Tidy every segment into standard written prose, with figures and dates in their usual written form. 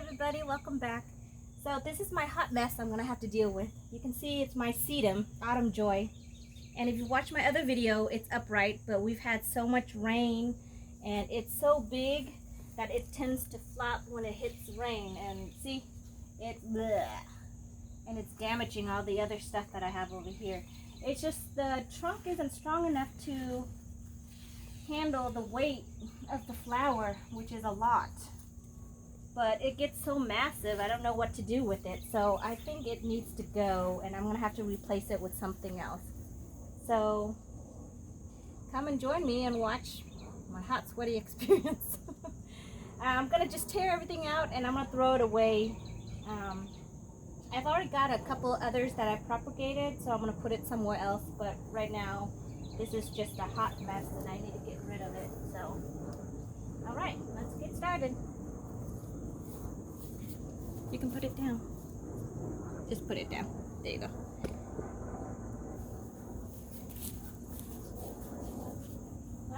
everybody, welcome back. So this is my hot mess I'm gonna have to deal with. You can see it's my Sedum, Autumn Joy. And if you watch my other video, it's upright, but we've had so much rain and it's so big that it tends to flop when it hits rain. And see, it's bleh. And it's damaging all the other stuff that I have over here. It's just the trunk isn't strong enough to handle the weight of the flower, which is a lot. But it gets so massive, I don't know what to do with it. So I think it needs to go, and I'm gonna have to replace it with something else. So come and join me and watch my hot, sweaty experience. I'm gonna just tear everything out and I'm gonna throw it away. I've already got a couple others that I've propagated, so I'm gonna put it somewhere else. But right now, this is just a hot mess and I need to get rid of it. So, all right, let's get started. You can put it down. Just put it down. There you go.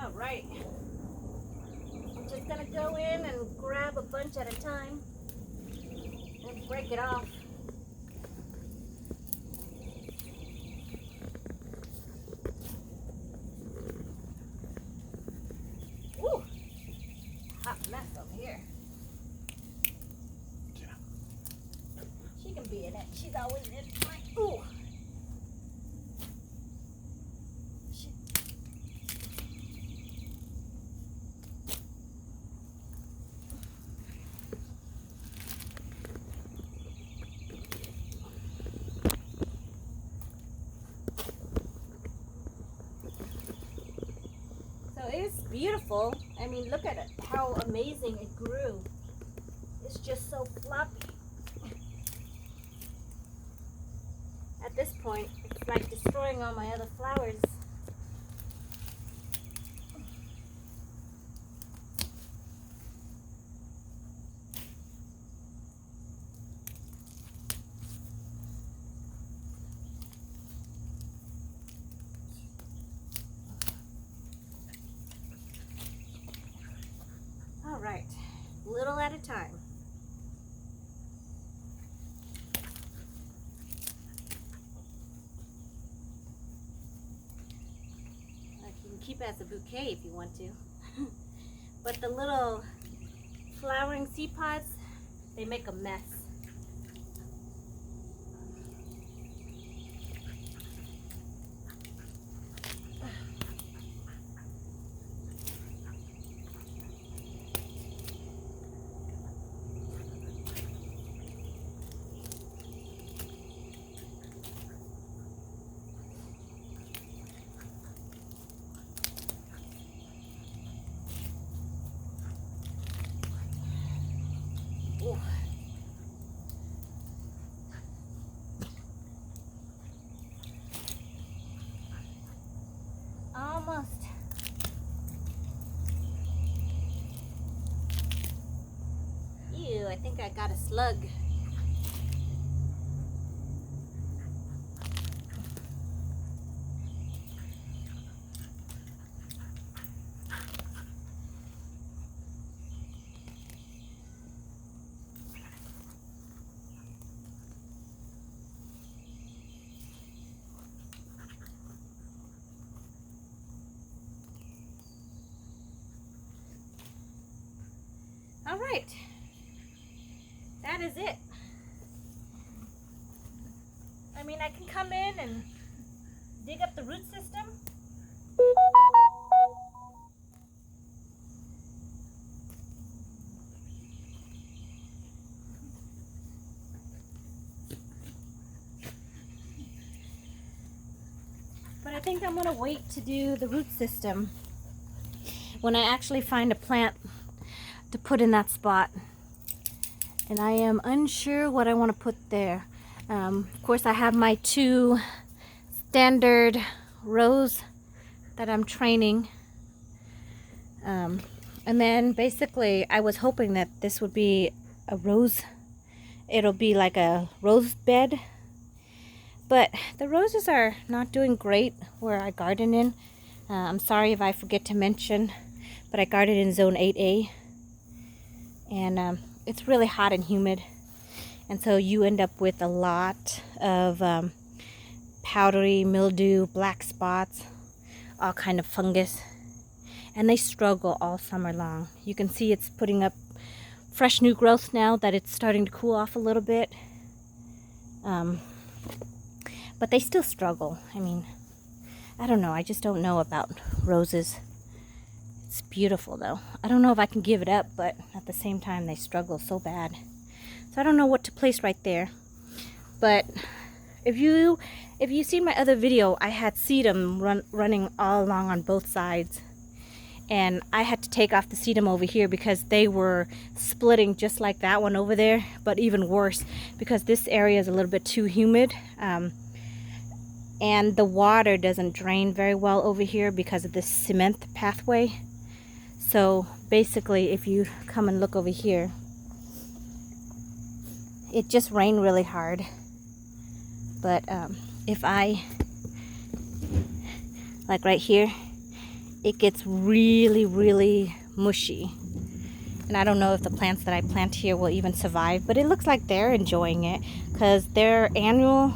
All right. I'm just gonna go in and grab a bunch at a time and break it off. Ooh, hot mess over here. She can be in it. She's always in my, ooh. So it's beautiful. I mean, look at it, how amazing it grew. It's just so floppy. At this point, it's like destroying all my other flowers. All right, little at a time. Keep it as a bouquet if you want to. But the little flowering seed pods, they make a mess. Ooh. Almost. Ew, I think I got a slug. All right, that is it. I mean, I can come in and dig up the root system. But I think I'm gonna wait to do the root system when I actually find a plant to put in that spot. And I am unsure what I want to put there. Of course, I have my two standard rows that I'm training. And then basically I was hoping that this would be a rose. It'll be like a rose bed. But the roses are not doing great where I garden in. I'm sorry if I forget to mention, but I garden in zone 8A. And it's really hot and humid, and so you end up with a lot of powdery mildew, black spots, all kind of fungus, and they struggle all summer long. You can see it's putting up fresh new growth now that it's starting to cool off a little bit, but they still struggle. I mean, I don't know, I just don't know about roses. It's beautiful though. I don't know if I can give it up, but at the same time they struggle so bad. So I don't know what to place right there. But if you see my other video, I had sedum running all along on both sides. And I had to take off the sedum over here because they were splitting just like that one over there, but even worse because this area is a little bit too humid. And the water doesn't drain very well over here because of this cement pathway. So basically, if you come and look over here, it just rained really hard. But if I, like right here, it gets really, really mushy. And I don't know if the plants that I plant here will even survive, but it looks like they're enjoying it because they're annual,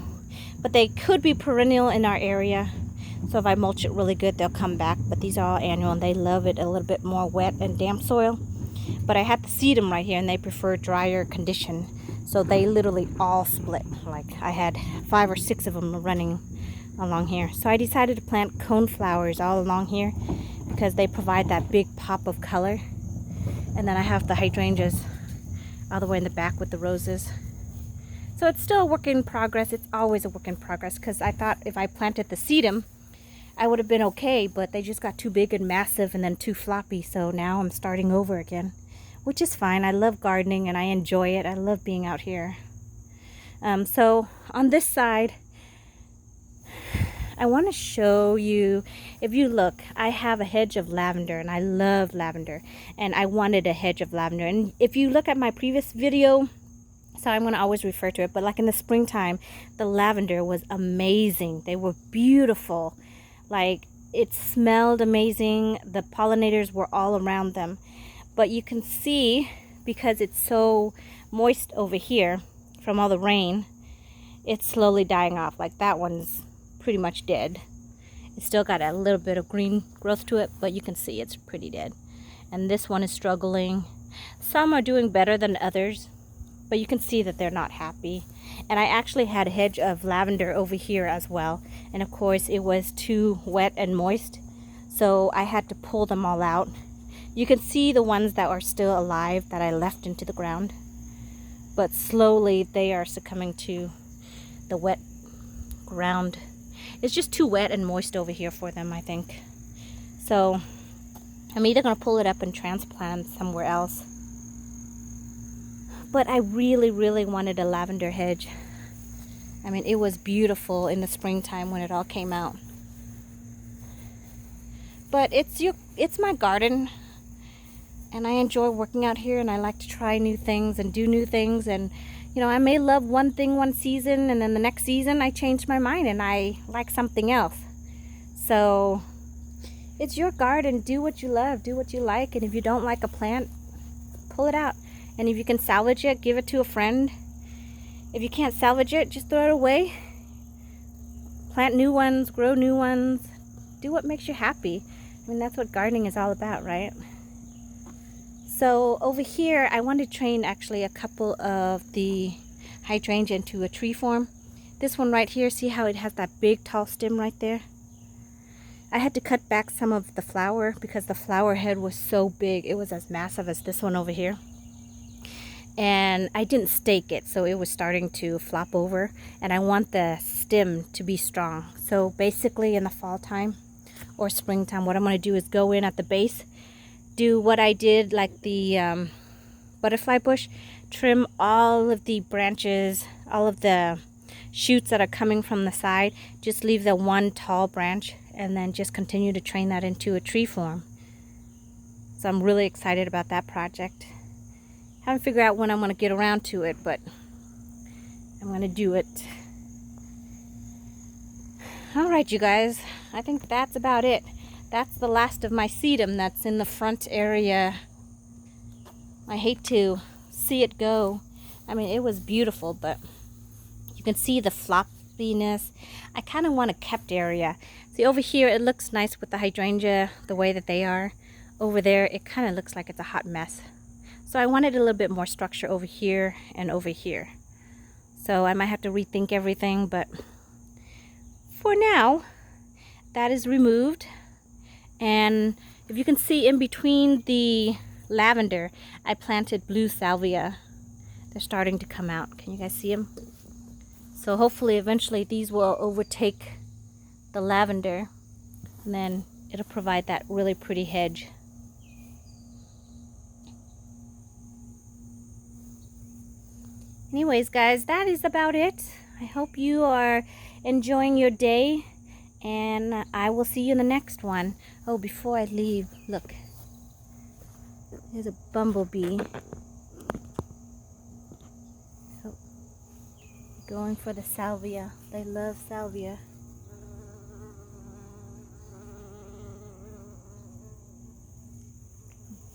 but they could be perennial in our area. So if I mulch it really good, they'll come back. But these are all annual, and they love it a little bit more wet and damp soil. But I had to seed them right here, and they prefer drier condition. So they literally all split. Like I had 5 or 6 of them running along here. So I decided to plant coneflowers all along here because they provide that big pop of color. And then I have the hydrangeas all the way in the back with the roses. So it's still a work in progress. It's always a work in progress because I thought if I planted the sedum, I would have been okay, but they just got too big and massive and then too floppy. So now I'm starting over again, which is fine. I love gardening and I enjoy it. I love being out here. So on this side, I want to show you, if you look, I have a hedge of lavender and I love lavender, and I wanted a hedge of lavender. And if you look at my previous video, so I'm going to always refer to it, but like in the springtime, the lavender was amazing. They were beautiful. Like, it smelled amazing. The pollinators were all around them. But you can see, because it's so moist over here from all the rain, it's slowly dying off. Like that one's pretty much dead. It's still got a little bit of green growth to it, but you can see it's pretty dead. And this one is struggling. Some are doing better than others, but you can see that they're not happy. And I actually had a hedge of lavender over here as well. And of course it was too wet and moist, so I had to pull them all out. You can see the ones that are still alive that I left into the ground. But slowly they are succumbing to the wet ground. It's just too wet and moist over here for them, I think. So I'm either going to pull it up and transplant somewhere else. But I really, really wanted a lavender hedge. I mean, it was beautiful in the springtime when it all came out. But it's my garden, and I enjoy working out here, and I like to try new things and do new things. And you know, I may love one thing one season, and then the next season I change my mind and I like something else. So it's your garden. Do what you love, do what you like, and if you don't like a plant, pull it out. And if you can salvage it, give it to a friend. If you can't salvage it, just throw it away. Plant new ones, grow new ones. Do what makes you happy. I mean, that's what gardening is all about, right? So over here, I want to train actually a couple of the hydrangea into a tree form. This one right here, see how it has that big tall stem right there? I had to cut back some of the flower because the flower head was so big. It was as massive as this one over here. And I didn't stake it, so it was starting to flop over, and I want the stem to be strong. So basically in the fall time or springtime, what I'm going to do is go in at the base, do what I did like the butterfly bush, trim all of the branches, all of the shoots that are coming from the side, just leave the one tall branch, and then just continue to train that into a tree form. So I'm really excited about that project. Haven't figured out when I'm going to get around to it, but I'm going to do it. Alright, you guys, I think that's about it. That's the last of my sedum that's in the front area. I hate to see it go. I mean, it was beautiful, but you can see the floppiness. I kind of want a kept area. See, over here it looks nice with the hydrangea the way that they are. Over there it kind of looks like it's a hot mess. So I wanted a little bit more structure over here and over here. So I might have to rethink everything, but for now that is removed. And if you can see in between the lavender, I planted blue salvia. They're starting to come out. Can you guys see them? So hopefully eventually these will overtake the lavender, and then it'll provide that really pretty hedge. Anyways, guys, that is about it. I hope you are enjoying your day, and I will see you in the next one. Oh, before I leave, look. There's a bumblebee. Oh, going for the salvia. They love salvia.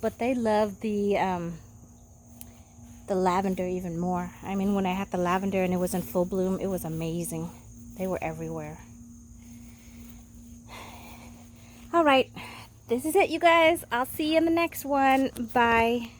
But they love the lavender even more. I mean, when I had the lavender and it was in full bloom, it was amazing. They were everywhere. All right, this is it, you guys. I'll see you in the next one. Bye.